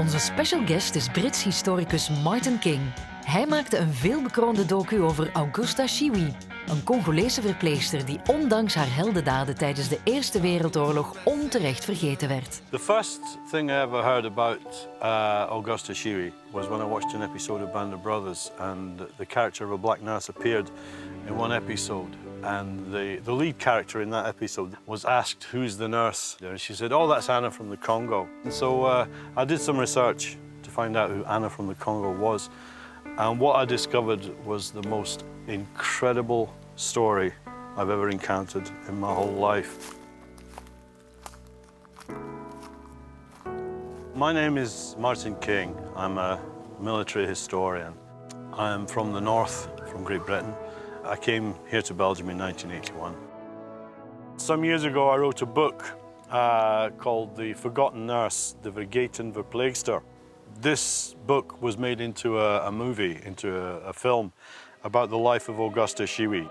Onze special guest is Brits historicus Martin King. Hij maakte een veelbekroonde docu over Augusta Shiwi, een Congolese verpleegster die ondanks haar heldendaden tijdens de Eerste Wereldoorlog onterecht vergeten werd. The first thing I ever heard about Augusta Shiwi was when I watched an episode of Band of Brothers, and the character of a black nurse appeared in one episode. And the lead character in that episode was asked, "Who's the nurse?" And she said, "Oh, that's Anna from the Congo." And so I did some research to find out who Anna from the Congo was. And what I discovered was the most incredible story I've ever encountered in my whole life. My name is Martin King. I'm a military historian. I am from the north, from Great Britain. I came here to Belgium in 1981. Some years ago, I wrote a book called The Forgotten Nurse, The Vergeten Verpleegster. This book was made into a movie, into a film about the life of Augusta Shiwi.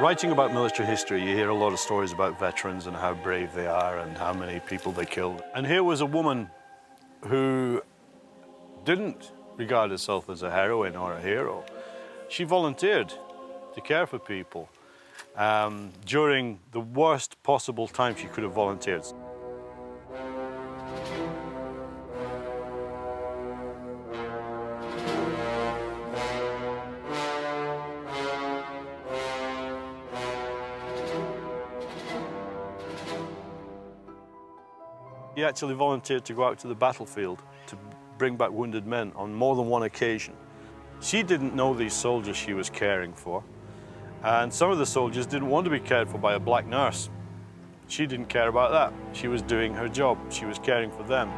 Writing about military history, you hear a lot of stories about veterans and how brave they are and how many people they killed. And here was a woman who didn't regard herself as a heroine or a hero. She volunteered to care for people during the worst possible time she could have volunteered. She actually volunteered to go out to the battlefield to bring back wounded men on more than one occasion. She didn't know these soldiers she was caring for, and some of the soldiers didn't want to be cared for by a black nurse. She didn't care about that. She was doing her job. She was caring for them.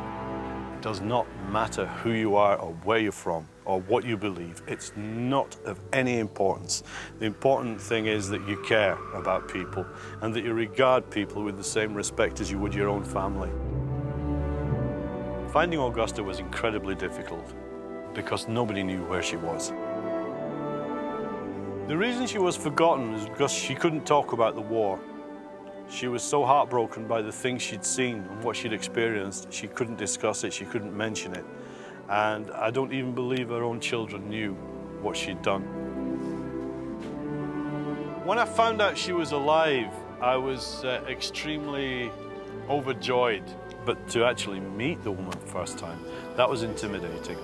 It does not matter who you are or where you're from or what you believe. It's not of any importance. The important thing is that you care about people and that you regard people with the same respect as you would your own family. Finding Augusta was incredibly difficult because nobody knew where she was. The reason she was forgotten is because she couldn't talk about the war. She was so heartbroken by the things she'd seen and what she'd experienced, she couldn't discuss it, she couldn't mention it. And I don't even believe her own children knew what she'd done. When I found out she was alive, I was extremely overjoyed. But to actually meet the woman the first time, that was intimidating.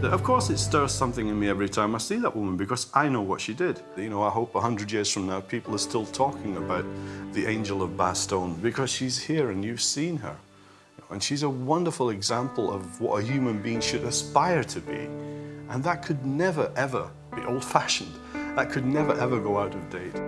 Of course, it stirs something in me every time I see that woman because I know what she did. You know, I hope 100 years from now, people are still talking about the Angel of Bastogne because she's here and you've seen her. And she's a wonderful example of what a human being should aspire to be. And that could never, ever be old-fashioned. That could never, ever go out of date.